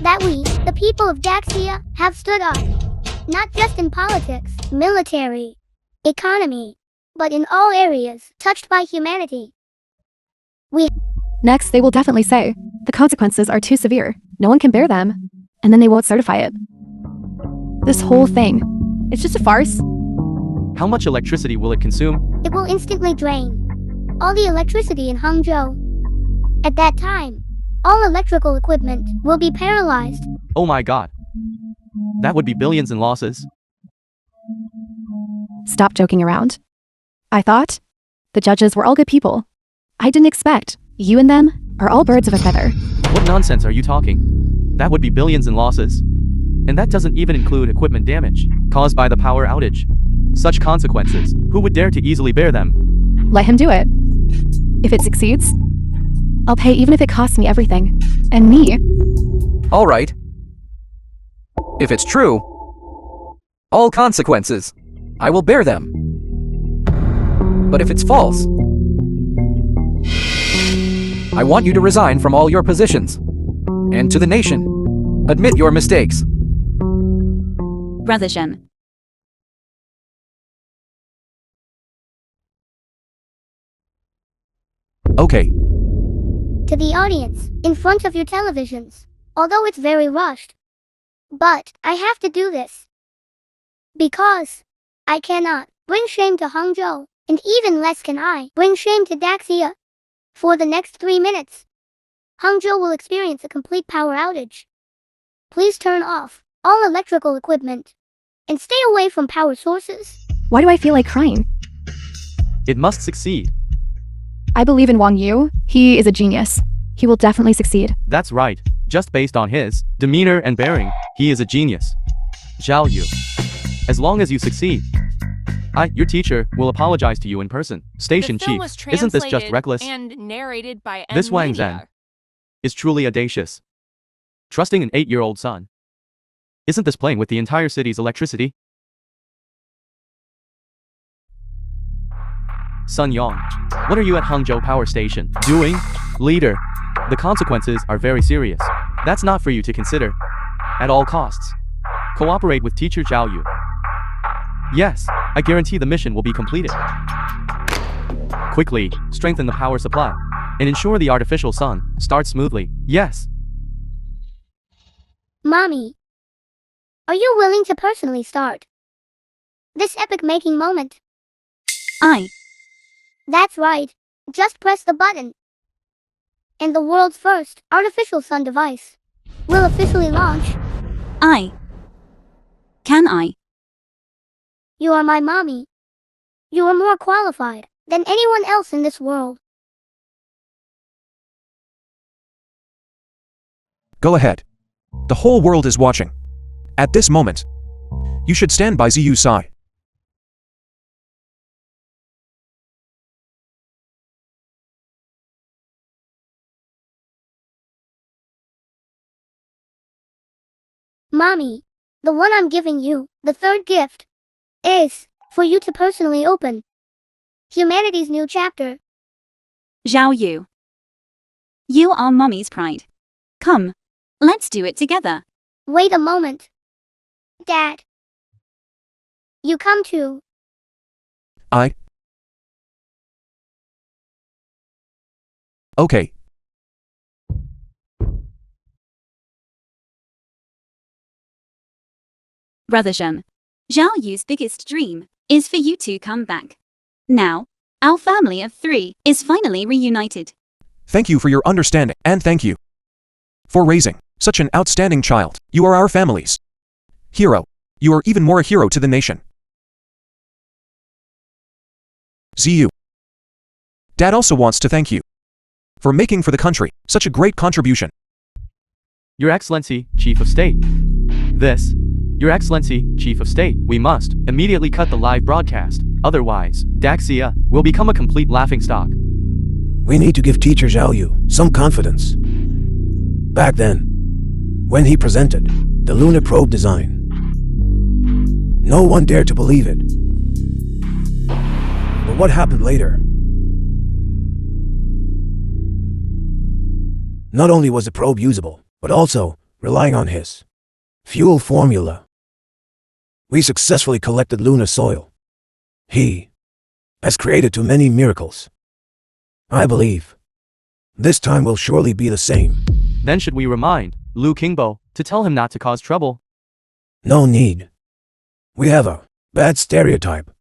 that we, the people of Daxia, have stood up, not just in politics, military, economy, but in all areas touched by humanity. Next, they will definitely say, the consequences are too severe, no one can bear them, and then they won't certify it. This whole thing, it's just a farce. How much electricity will it consume? It will instantly drain all the electricity in Hangzhou. At that time, all electrical equipment will be paralyzed. Oh my god. That would be billions in losses. Stop joking around. I thought the judges were all good people. I didn't expect you and them are all birds of a feather. What nonsense are you talking? That would be billions in losses. And that doesn't even include equipment damage caused by the power outage. Such consequences, who would dare to easily bear them? Let him do it. If it succeeds, I'll pay even if it costs me everything. And me. All right. If it's true, all consequences, I will bear them. But if it's false, I want you to resign from all your positions. And to the nation, admit your mistakes. Brother Zhen. Okay. To the audience, in front of your televisions, although it's very rushed. But I have to do this. Because I cannot bring shame to Hangzhou, and even less can I bring shame to Daxia. For the next 3 minutes, Hangzhou will experience a complete power outage. Please turn off all electrical equipment and stay away from power sources. Why do I feel like crying? It must succeed. I believe in Wang Yu. He is a genius. He will definitely succeed. That's right. Just based on his demeanor and bearing, he is a genius. Zhao Yu. As long as you succeed, your teacher, will apologize to you in person. Station The film chief, was isn't this just translated reckless? and narrated by This Wang Media. Zhen is truly audacious. Trusting an 8-year-old son. Isn't this playing with the entire city's electricity? Sun Yang, what are you at Hangzhou Power Station doing? Leader, the consequences are very serious. That's not for you to consider. At all costs. Cooperate with teacher Zhao Yu. Yes, I guarantee the mission will be completed. Quickly, strengthen the power supply. And ensure the artificial sun starts smoothly. Yes. Mommy, are you willing to personally start this epic-making moment? That's right. Just press the button. And the world's first artificial sun device will officially launch. Can I? You are my mommy. You are more qualified than anyone else in this world. Go ahead. The whole world is watching. At this moment, you should stand by Ziyu Sai. Mommy, the one I'm giving you, the third gift, is for you to personally open humanity's new chapter. Zhao Yu. You are mommy's pride. Come, let's do it together. Wait a moment. Dad. You come too. Okay. Brother Zhen. Zhao Yu's biggest dream is for you to come back. Now, our family of 3 is finally reunited. Thank you for your understanding, and thank you for raising such an outstanding child. You are our family's hero. You are even more a hero to the nation. Ziyu. Dad also wants to thank you for making for the country such a great contribution. Your Excellency, Chief of State. This, Your Excellency, Chief of State, we must immediately cut the live broadcast. Otherwise, Daxia will become a complete laughingstock. We need to give teacher Zhao Yu some confidence. Back then, when he presented the lunar probe design, no one dared to believe it. But what happened later? Not only was the probe usable, but also relying on his fuel formula. We successfully collected lunar soil. He has created too many miracles. I believe this time will surely be the same. Then should we remind Lu Qingbo to tell him not to cause trouble? No need. We have a bad stereotype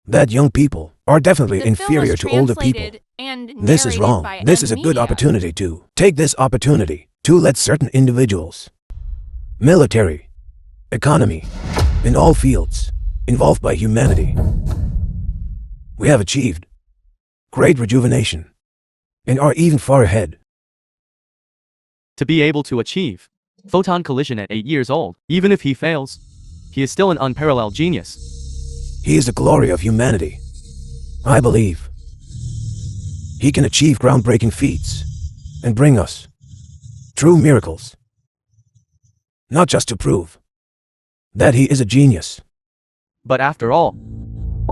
that young people are definitely The film inferior was to older people. translated and This is narrated wrong. by This is a good Media. opportunity to take this opportunity to let certain individuals, military, economy, in all fields involved by humanity. We have achieved great rejuvenation and are even far ahead. To be able to achieve Photon collision at 8 years old. Even if he fails, he is still an unparalleled genius. He is the glory of humanity. I believe he can achieve groundbreaking feats and bring us true miracles. Not just to prove that he is a genius. But after all,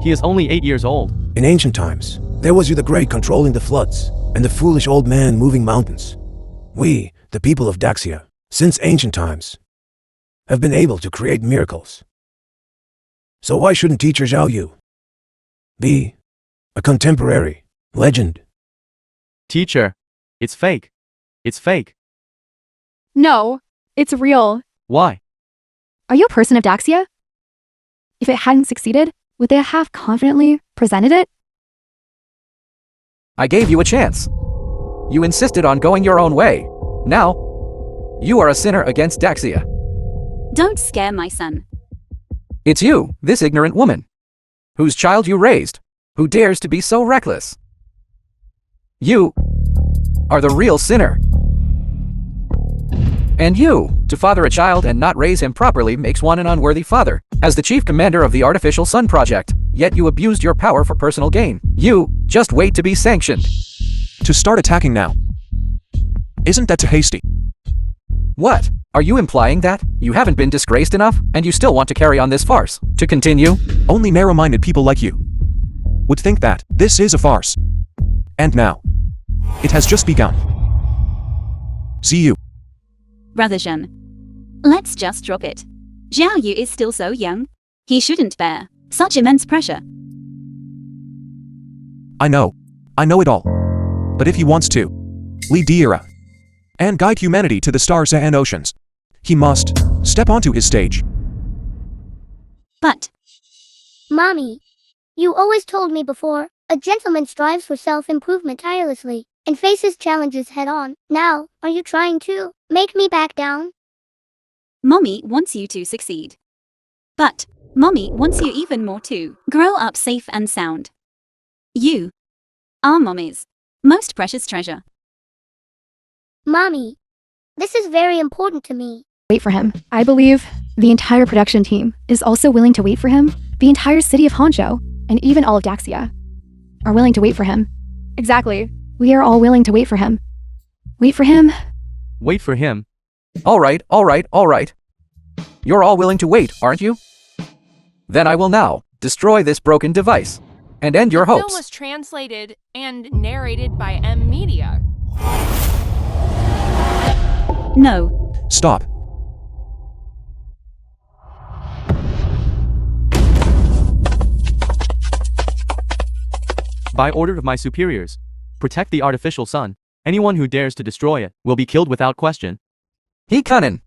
he is only 8 years old. In ancient times, there was you the great controlling the floods, and the foolish old man moving mountains. We, the people of Daxia, since ancient times, have been able to create miracles. So why shouldn't teacher Zhao Yu be a contemporary legend? Teacher, it's fake. It's fake. No, it's real. Why? Are you a person of Daxia? If it hadn't succeeded, would they have confidently presented it? I gave you a chance. You insisted on going your own way. Now, you are a sinner against Daxia. Don't scare my son. It's you, this ignorant woman, whose child you raised, who dares to be so reckless. You are the real sinner. And you, to father a child and not raise him properly makes one an unworthy father. As the chief commander of the Artificial Sun Project, yet you abused your power for personal gain. You just wait to be sanctioned. To start attacking now. Isn't that too hasty? What? Are you implying that you haven't been disgraced enough and you still want to carry on this farce? To continue? Only narrow-minded people like you would think that this is a farce. And now, it has just begun. See you. Brother Zhen, let's just drop it. Zhao Yu is still so young. He shouldn't bear such immense pressure. I know it all. But if he wants to lead the era and guide humanity to the stars and oceans, he must step onto his stage. But, Mommy, you always told me before, a gentleman strives for self-improvement tirelessly and faces challenges head-on. Now, are you trying to make me back down? Mommy wants you to succeed. But, Mommy wants you even more to grow up safe and sound. You are Mommy's most precious treasure. Mommy, this is very important to me. Wait for him. I believe the entire production team is also willing to wait for him. The entire city of Hangzhou, and even all of Daxia, are willing to wait for him. Exactly. We are all willing to wait for him. Wait for him. Wait for him. All right. You're all willing to wait, aren't you? Then I will now destroy this broken device and end your The film hopes. was translated and narrated by M Media. No. Stop. By order of my superiors, protect the artificial sun. Anyone who dares to destroy it will be killed without question. He Kanin,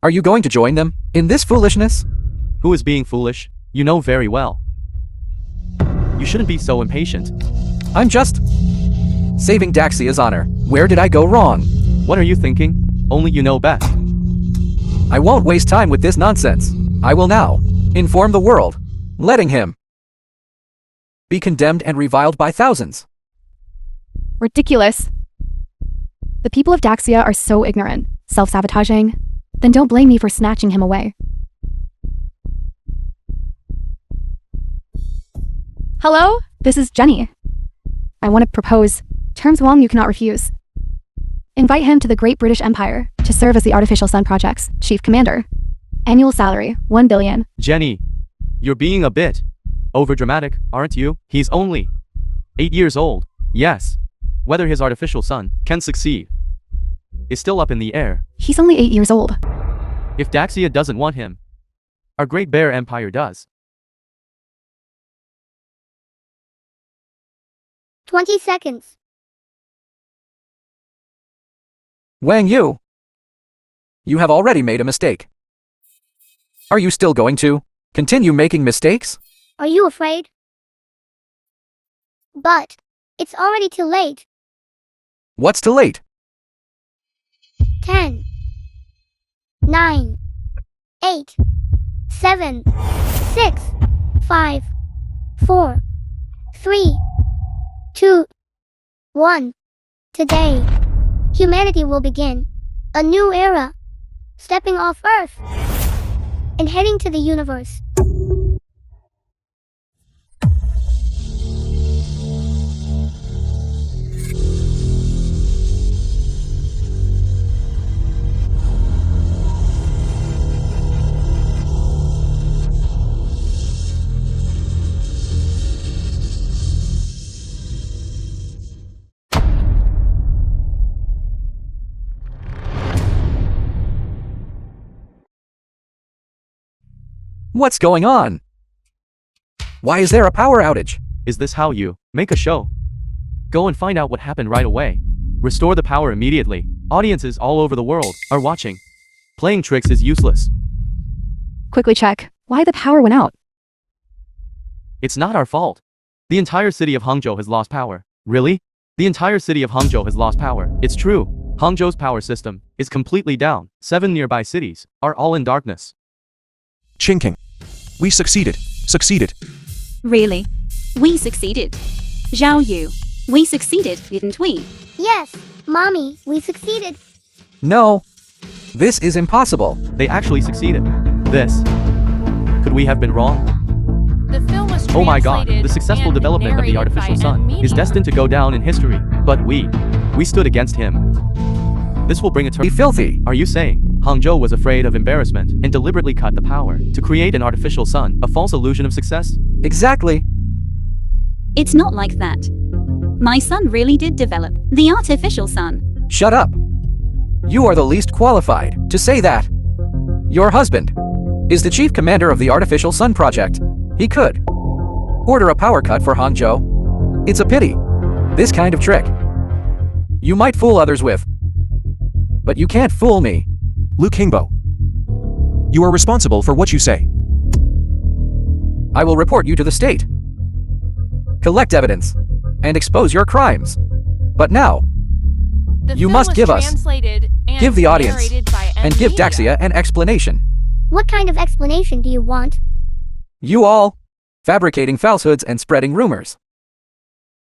are you going to join them in this foolishness? Who is being foolish? You know very well. You shouldn't be so impatient. I'm just saving Daxia's honor. Where did I go wrong? What are you thinking? Only you know best. I won't waste time with this nonsense. I will now inform the world, letting him be condemned and reviled by thousands. Ridiculous. The people of Daxia are so ignorant, self-sabotaging. Then don't blame me for snatching him away. Hello? This is Jenny. I want to propose terms Wong you cannot refuse. Invite him to the Great British Empire to serve as the Artificial Sun Project's chief commander. Annual salary, 1 billion. Jenny, you're being a bit overdramatic, aren't you? He's only 8 years old. Yes. Whether his artificial son can succeed is still up in the air. He's only 8 years old. If Daxia doesn't want him, our Great Bear Empire does. 20 seconds. Wang Yu, you have already made a mistake. Are you still going to continue making mistakes? Are you afraid? But it's already too late. What's too late? 10, 9, 8, 7, 6, 5, 4, 3, 2, 1. Today, humanity will begin a new era. stepping off Earth and heading to the universe. What's going on? Why is there a power outage? Is this how you make a show? Go and find out what happened right away. Restore the power immediately. Audiences all over the world are watching. Playing tricks is useless. Quickly check why the power went out. It's not our fault. The entire city of Hangzhou has lost power. Really? The entire city of Hangzhou has lost power. It's true. Hangzhou's power system is completely down. 7 nearby cities are all in darkness. Chinking. We succeeded. Succeeded. Really? We succeeded. Zhao Yu. We succeeded, didn't we? Yes, Mommy, we succeeded. No. This is impossible. They actually succeeded. This. Could we have been wrong? The film was Oh my god, translated the successful and development of the narrated artificial by sun is Media. destined to go down in history. But we stood against him. This will bring a Be filthy. Are you saying Hangzhou was afraid of embarrassment and deliberately cut the power to create an artificial sun, a false illusion of success? Exactly. It's not like that. My son really did develop the artificial sun. Shut up. You are the least qualified to say that. Your husband is the chief commander of the artificial sun project. He could order a power cut for Hangzhou. It's a pity. This kind of trick you might fool others with, but you can't fool me. Liu Kingbo. You are responsible for what you say. I will report you to the state, collect evidence, and expose your crimes. But now, The you film must was give us, translated and give the audience, narrated by and give Media. Daxia an explanation. What kind of explanation do you want? You all fabricating falsehoods and spreading rumors,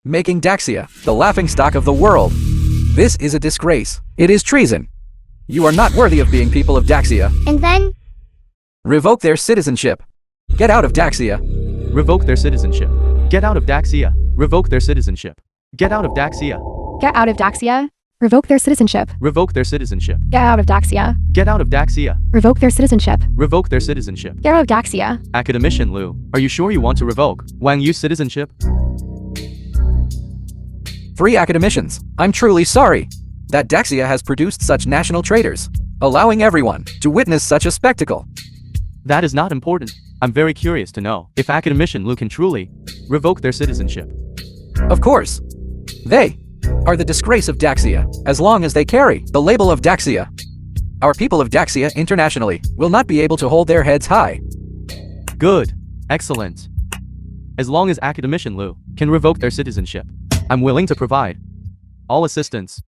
making Daxia the laughingstock of the world. This is a disgrace. It is treason. You are not worthy of being people of Daxia. And then, Revoke their citizenship. Get out of Daxia. Revoke their citizenship. Get out of Daxia. Revoke their citizenship. Get out of Daxia. Get out of Daxia. Revoke their citizenship. Revoke their citizenship. Get out of Daxia. Get out of Daxia. Revoke their citizenship. Revoke their citizenship. Get out of Daxia. Academician Liu, are you sure you want to revoke Wang Yu's citizenship? 3 academicians. I'm truly sorry that Daxia has produced such national traitors, allowing everyone to witness such a spectacle. That is not important. I'm very curious to know if Academician Liu can truly revoke their citizenship. Of course, they are the disgrace of Daxia as long as they carry the label of Daxia. Our people of Daxia internationally will not be able to hold their heads high. Good. Excellent. As long as Academician Liu can revoke their citizenship, I'm willing to provide all assistance,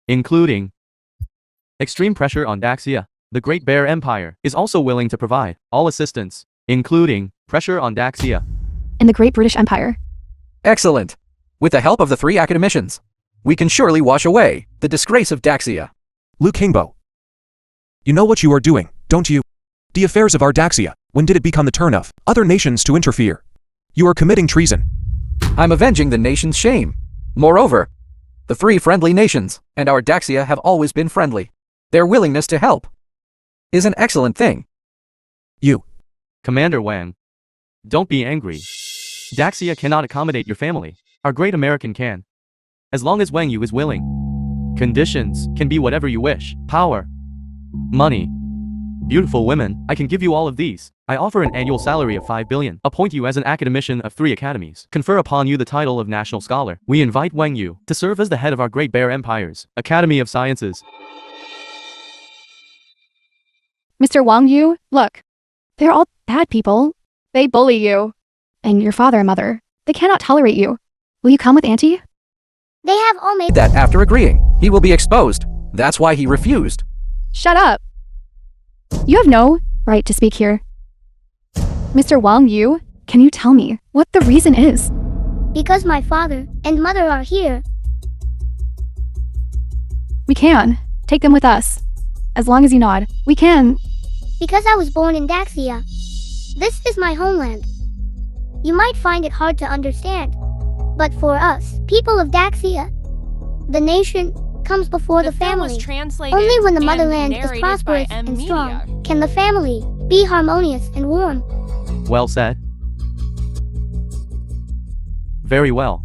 including extreme pressure on Daxia. The Great Bear Empire is also willing to provide all assistance, including pressure on Daxia. In the Great British Empire. Excellent. With the help of the 3 academicians, we can surely wash away the disgrace of Daxia. Liu Kingbo. You know what you are doing, don't you? The affairs of our Daxia, when did it become the turn of other nations to interfere? You are committing treason. I'm avenging the nation's shame. Moreover, the 3 friendly nations and our Daxia have always been friendly. Their willingness to help is an excellent thing. You. Commander Wang, don't be angry. Daxia cannot accommodate your family. Our great American can. As long as Wang Yu is willing. Conditions can be whatever you wish. Power. Money. Beautiful women, I can give you all of these. I offer an annual salary of 5 billion. Appoint you as an academician of 3 academies. Confer upon you the title of national scholar. We invite Wang Yu to serve as the head of our Great Bear Empire's Academy of Sciences. Mr. Wang Yu, look. They're all bad people. They bully you. And your father and mother. They cannot tolerate you. Will you come with Auntie? they have all made That after agreeing, he will be exposed. That's why he refused. Shut up. You have no right to speak here. Mr. Wang Yu, can you tell me what the reason is? because my father and mother are here. We can. Take them with us. As long as you nod, we can. Because I was born in Daxia. This is my homeland. You might find it hard to understand. But for us, people of Daxia, the nation comes before the film was family. translated Only when the and motherland is narrated prosperous by and M. strong Media. can the family be harmonious and warm. Well said. Very well.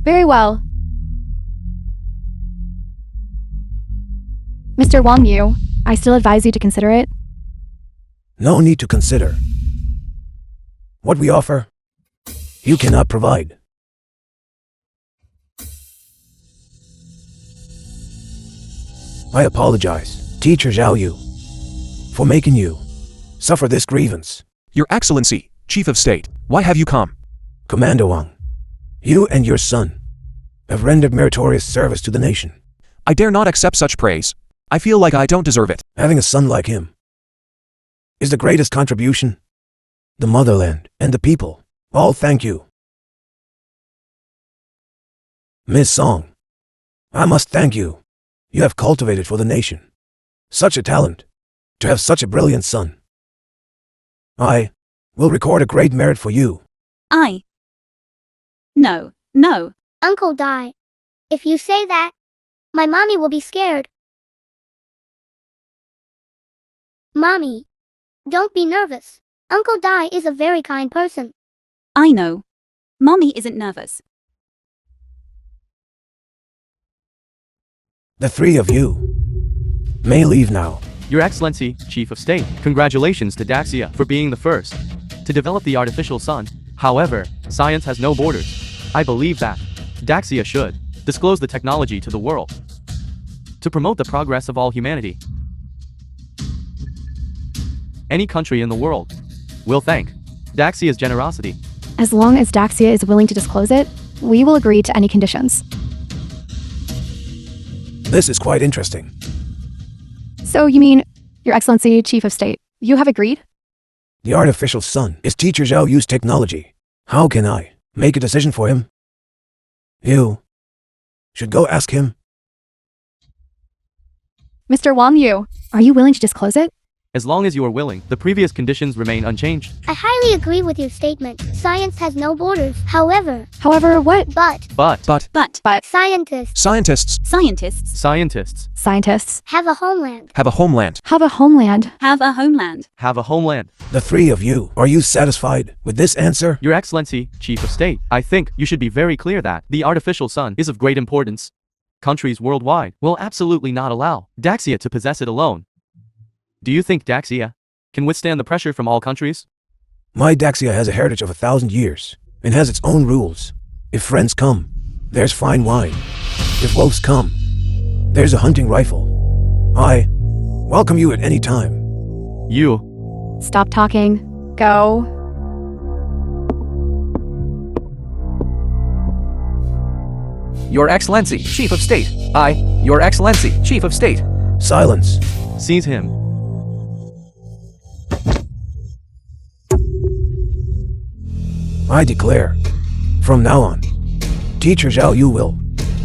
Very well. Mr. Wang Yu, I still advise you to consider it. No need to consider. What we offer, you cannot provide. I apologize, Teacher Zhao Yu, for making you suffer this grievance. Your Excellency, Chief of State, why have you come? Commander Wang, you and your son have rendered meritorious service to the nation. I dare not accept such praise. I feel like I don't deserve it. Having a son like him is the greatest contribution. The motherland and the people all thank you. Miss Song, I must thank you. You have cultivated for the nation such a talent to have such a brilliant son. I will record a great merit for you. No. Uncle Dai, if you say that, my mommy will be scared. Mommy, don't be nervous. Uncle Dai is a very kind person. I know. Mommy isn't nervous. The three of you may leave now. Your Excellency, Chief of State, congratulations to Daxia for being the first to develop the artificial sun. However, science has no borders. I believe that Daxia should disclose the technology to the world to promote the progress of all humanity. Any country in the world will thank Daxia's generosity. As long as Daxia is willing to disclose it, we will agree to any conditions. This is quite interesting. So you mean, Your Excellency, Chief of State, you have agreed? The artificial sun is Teacher Zhao Yu's technology. How can I make a decision for him? You should go ask him. Mr. Wang Yu, are you willing to disclose it? As long as you are willing, the previous conditions remain unchanged. I highly agree with your statement. Science has no borders. However, what? but scientists Scientists Scientists have a homeland. have a homeland. Have a homeland. Have a homeland. have a homeland. The three of you, are you satisfied with this answer? Your Excellency, Chief of State, I think you should be very clear that the artificial sun is of great importance. Countries worldwide will absolutely not allow Daxia to possess it alone. Do you think Daxia can withstand the pressure from all countries? My Daxia has a heritage of 1,000 years and has its own rules. If friends come, there's fine wine. If wolves come, there's a hunting rifle. I welcome you at any time. You. Stop talking. Go. Your Excellency, Chief of State. Your Excellency, Chief of State. Silence. Seize him. I declare, from now on, Teacher Zhao Yu will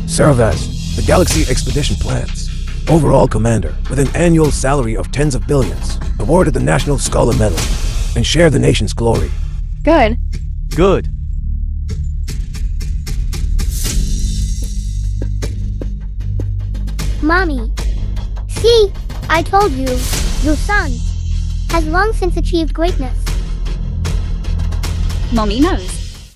serve as the Galaxy Expedition Plan's overall commander with an annual salary of tens of billions, awarded the National Scholar Medal, and share the nation's glory. Good. Good. Mommy, see, I told you, your son has long since achieved greatness. Mommy knows.